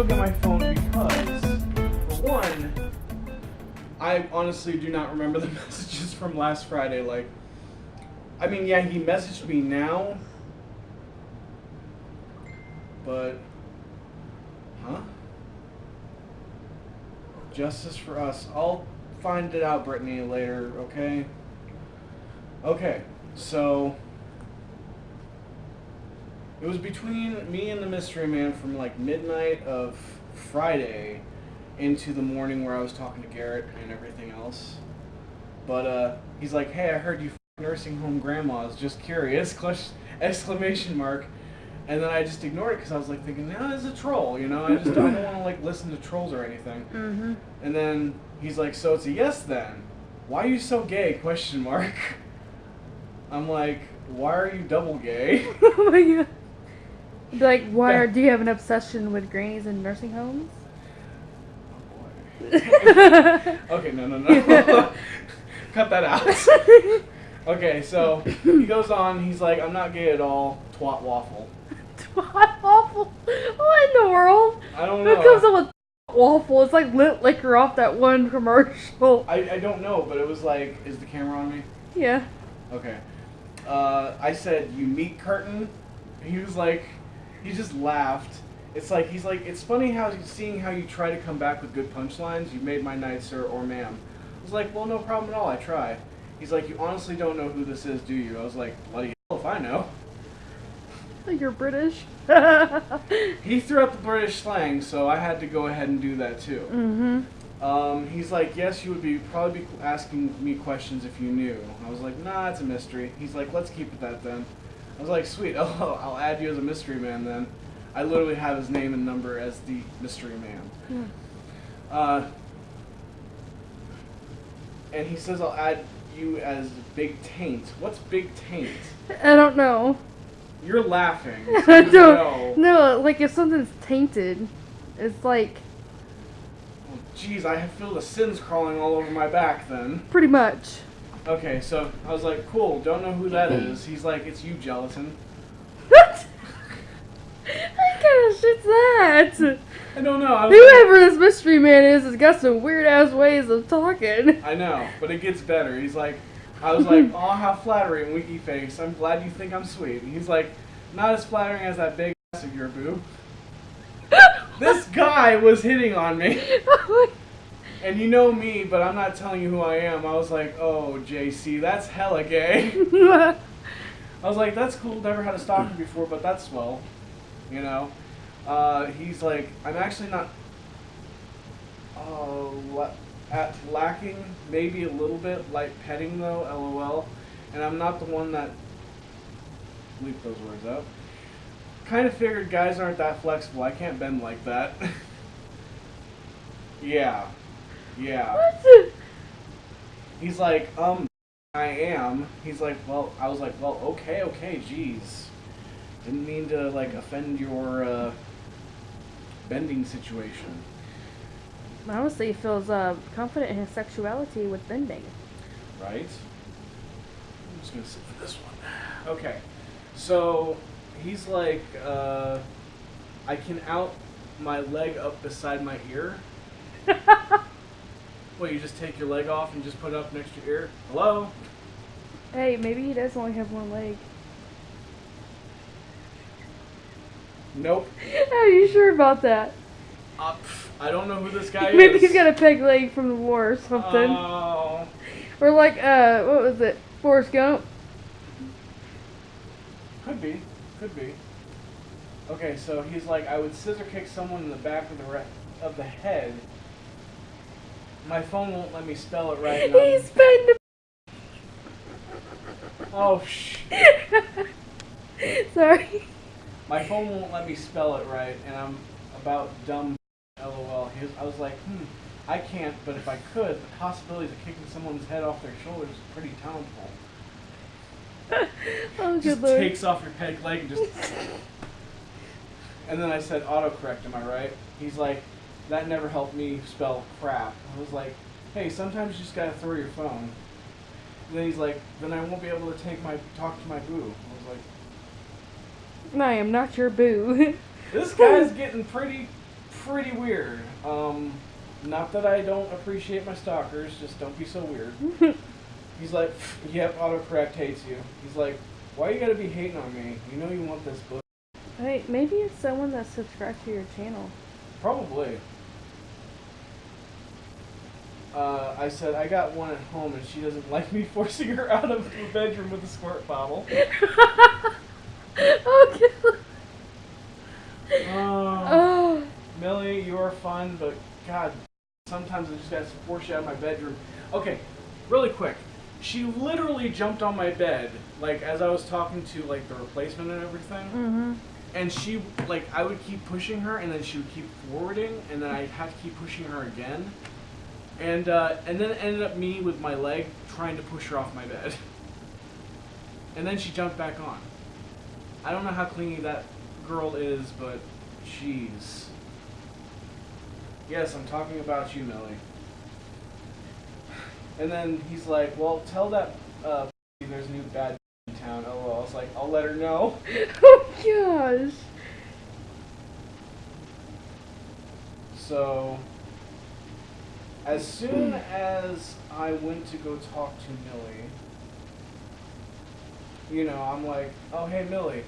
go get my phone because, for one, I honestly do not remember the messages from last Friday. Like, I mean, yeah, he messaged me now, but, huh? Justice for us. I'll find it out, Brittany, later, okay? Okay, so it was between me and the mystery man from like midnight of Friday into the morning where I was talking to Garrett and everything else. But he's like, hey, I heard you nursing home grandmas, just curious, exclamation mark. And then I just ignored it because I was like thinking, no, it's a troll, you know? I don't want to like listen to trolls or anything. Mm-hmm. And then he's like, so it's a yes then. Why are you so gay, question mark. I'm like, why are you double gay? Oh my god. Like, do you have an obsession with grannies in nursing homes? Oh boy. Okay, no. Cut that out. Okay, so he goes on, he's like, I'm not gay at all, twat waffle. Twat waffle? What in the world? I don't know. Who comes up with waffle? It's like lit liquor off that one commercial. I don't know, but it was like, is the camera on me? Yeah. Okay. I said, you meat curtain? He was like, he just laughed. He's like, it's funny seeing how you try to come back with good punchlines. You made my night, sir or ma'am. I was like, well, no problem at all, I try. He's like, you honestly don't know who this is, do you? I was like, bloody hell if I know. You're British. He threw out the British slang, so I had to go ahead and do that too. Mm-hmm. He's like, yes, you would probably be asking me questions if you knew. I was like, nah, it's a mystery. He's like, let's keep it that then. I was like, sweet, I'll add you as a mystery man then. I literally have his name and number as the mystery man. Yeah. And he says I'll add you as Big Taint. What's Big Taint? I don't know. You're laughing. I So don't. No, like if something's tainted, it's like. Oh, jeez, I feel the sins crawling all over my back then. Pretty much. Okay, so I was like, cool, don't know who that is. He's like, it's you, Gelatin. What? What kind of shit's that? I don't know. Whoever this mystery man is has got some weird ass ways of talking. I know, but it gets better. He's like, I was like, oh, how flattering, winky face. I'm glad you think I'm sweet. And he's like, not as flattering as that big ass of your boo. This guy was hitting on me. And you know me, but I'm not telling you who I am. I was like, oh, JC, that's hella gay. I was like, that's cool. Never had a stalker before, but that's swell. You know? He's like, I'm actually not lacking maybe a little bit light petting though, LOL. And I'm not the one that bleep those words out. Kind of figured guys aren't that flexible. I can't bend like that. Yeah. What? He's like, I am. He's like, well, I was like, well, okay, geez. Didn't mean to, like, offend your, bending situation. I would say he feels confident in his sexuality with bending. Right? I'm just gonna sit for this one. Okay. So, he's like, I can out my leg up beside my ear. What, you just take your leg off and just put it up next to your ear? Hello? Hey, maybe he does only have one leg. Nope. Are you sure about that? I don't know who this guy is. Maybe he's got a peg leg from the war or something. Oh. Or like, what was it? Forrest Gump? Could be. Okay, so he's like, I would scissor kick someone in the back of the head. My phone won't let me spell it right. He's been. Oh, Sorry. My phone won't let me spell it right, and I'm about dumb. LOL. I was like, I can't, but if I could, the possibilities of kicking someone's head off their shoulders is pretty talented. Oh, Just good Lord. takes off your peg leg and just. And then I said autocorrect, am I right? He's like, that never helped me spell crap. I was like, hey, sometimes you just gotta throw your phone. And then he's like, then I won't be able to talk to my boo. I was like, I am not your boo. this guy's getting pretty pretty weird. Not that I don't appreciate my stalkers, just don't be so weird. He's like, yep, autocorrect hates you. He's like, why you gotta be hating on me? You know you want this book. Hey, maybe it's someone that subscribed to your channel. Probably. I said, I got one at home and she doesn't like me forcing her out of the bedroom with a squirt bottle. Okay. Oh. Millie, you are fun, but God, sometimes I just gotta force you out of my bedroom. Okay, really quick. She literally jumped on my bed, like, as I was talking to, like, the replacement and everything. Mm-hmm. And she, like, I would keep pushing her, and then she would keep forwarding, and then I'd have to keep pushing her again. And then it ended up me with my leg trying to push her off my bed. And then she jumped back on. I don't know how clingy that girl is, but jeez. Yes, I'm talking about you, Millie. And then he's like, well, tell that there's a new bad in town. Oh, well. I was like, I'll let her know. Oh, gosh. So, as soon as I went to go talk to Millie, you know, I'm like, oh, hey, Millie,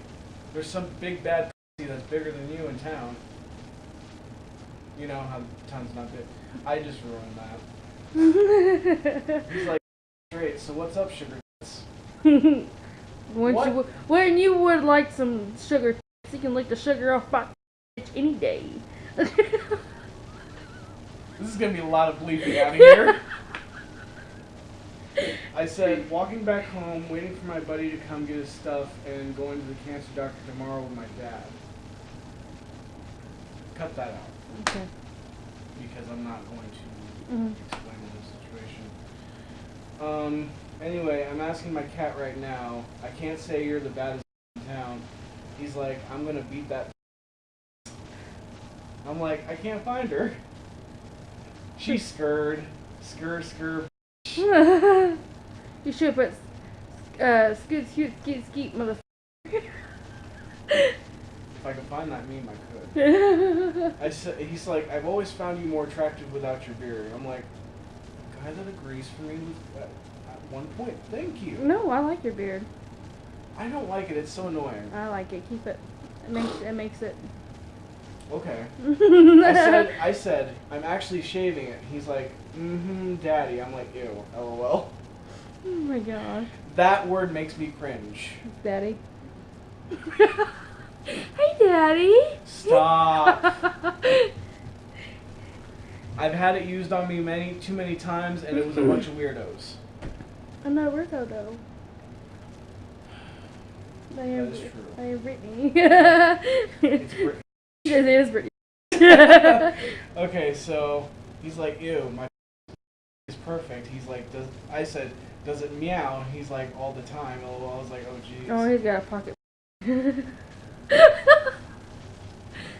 there's some big bad that's bigger than you in town. You know how town's not big. I just ruined that. He's like, great, so what's up, sugar tits? When you would like some sugar, you can lick the sugar off my any day. This is going to be a lot of bleeping out of here. I said, walking back home, waiting for my buddy to come get his stuff, and going to the cancer doctor tomorrow with my dad. Cut that out. Okay. Because I'm not going to explain the situation. Anyway, I'm asking my cat right now. I can't say you're the baddest in town. He's like, I'm going to beat that. I'm like, I can't find her. She's scared. Skur. You should put scoot, motherfucker. If I could find that meme, I could. He's like, I've always found you more attractive without your beard. I'm like, a guy that agrees for me at one point. Thank you. No, I like your beard. I don't like it. It's so annoying. I like it. Keep it. It makes it. Okay. I said, I'm actually shaving it. He's like, daddy. I'm like, ew, LOL. Oh my gosh. That word makes me cringe. Daddy. Hey, Daddy. Stop. I've had it used on me too many times, and it was a bunch of weirdos. I'm not a weirdo, though. That is true. I am Brittany. It's Brittany. It is Brittany. Okay, so he's like, ew, my is perfect. He's like, I said, does it meow? He's like, all the time. LOL. I was like, oh, jeez. Oh, he's got a pocket.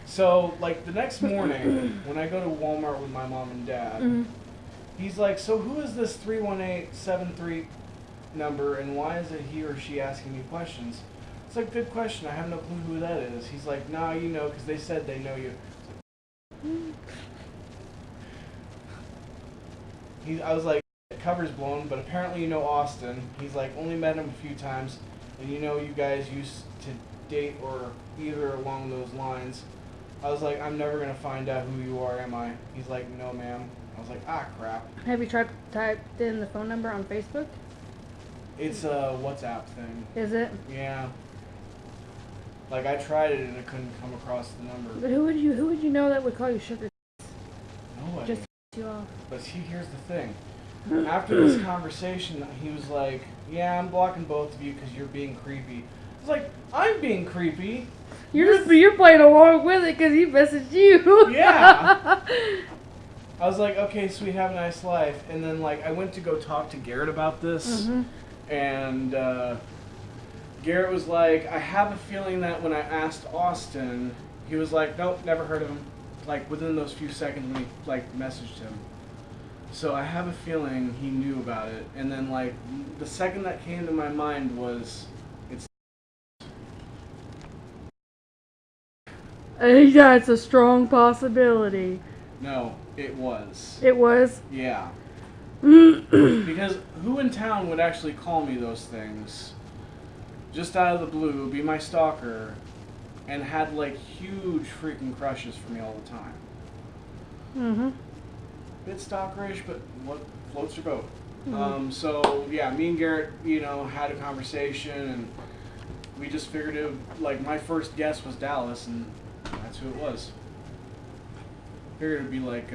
So, like, the next morning, when I go to Walmart with my mom and dad, he's like, so who is this 31873 number, and why is it he or she asking me questions? It's like, good question. I have no clue who that is. He's like, nah, you know, because they said they know you. I was like, cover's blown, but apparently you know Austin. He's like, only met him a few times, and you know you guys used to date or either along those lines. I was like, I'm never going to find out who you are, am I? He's like, no, ma'am. I was like, ah, crap. Have you typed in the phone number on Facebook? It's a WhatsApp thing. Is it? Yeah. Like, I tried it and I couldn't come across the number. But who would you know that would call you sugar? Nobody. Just to you off. But see, here's the thing. After this conversation, he was like, yeah, I'm blocking both of you because you're being creepy. I was like, I'm being creepy. You're playing along with it because he messaged you. Yeah. I was like, okay, sweet, have a nice life. And then, like, I went to go talk to Garrett about this. And Garrett was like, I have a feeling that when I asked Austin, he was like, nope, never heard of him. Like, within those few seconds when he, like, messaged him. So I have a feeling he knew about it. And then, like, the second that came to my mind was, it's... Yeah, it's a strong possibility. No, it was. It was? Yeah. Because who in town would actually call me those things? Just out of the blue, be my stalker, and had like huge freaking crushes for me all the time. Mm-hmm. Bit stalkerish, but what floats your boat. Mm-hmm. So yeah, me and Garrett, had a conversation, and we just figured it. Like my first guess was Dallas, and that's who it was. Figured it'd be like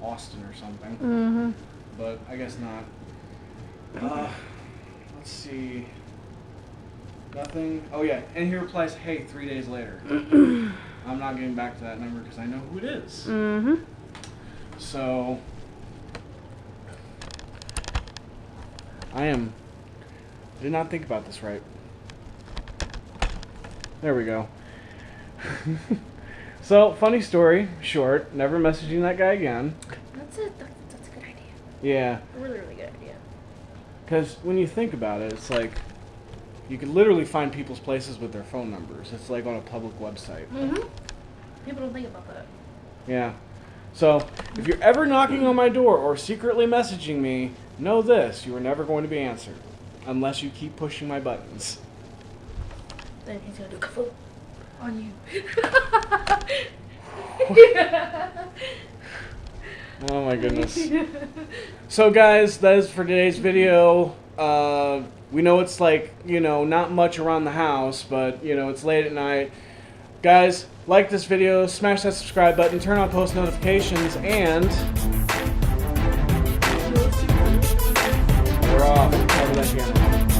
Austin or something, Mm-hmm. but I guess not. Let's see. Nothing. Oh yeah, and he replies, "Hey," 3 days later. I'm not getting back to that number because I know who it is. Mm-hmm. So I did not think about this right. There we go. So, funny story, short, never messaging that guy again. That's a good idea. Yeah. A really, really good idea. Because when you think about it, it's like, you can literally find people's places with their phone numbers. It's like on a public website. Mm-hmm. People don't think about that. Yeah. So, if you're ever knocking on my door or secretly messaging me, know this, you are never going to be answered. Unless you keep pushing my buttons. Then he's gonna do kafoo on you. Oh my goodness. So guys, that is for today's video. We know it's like, not much around the house, but, it's late at night. Guys, like this video, smash that subscribe button, turn on post notifications, and we're off. Cover that piano.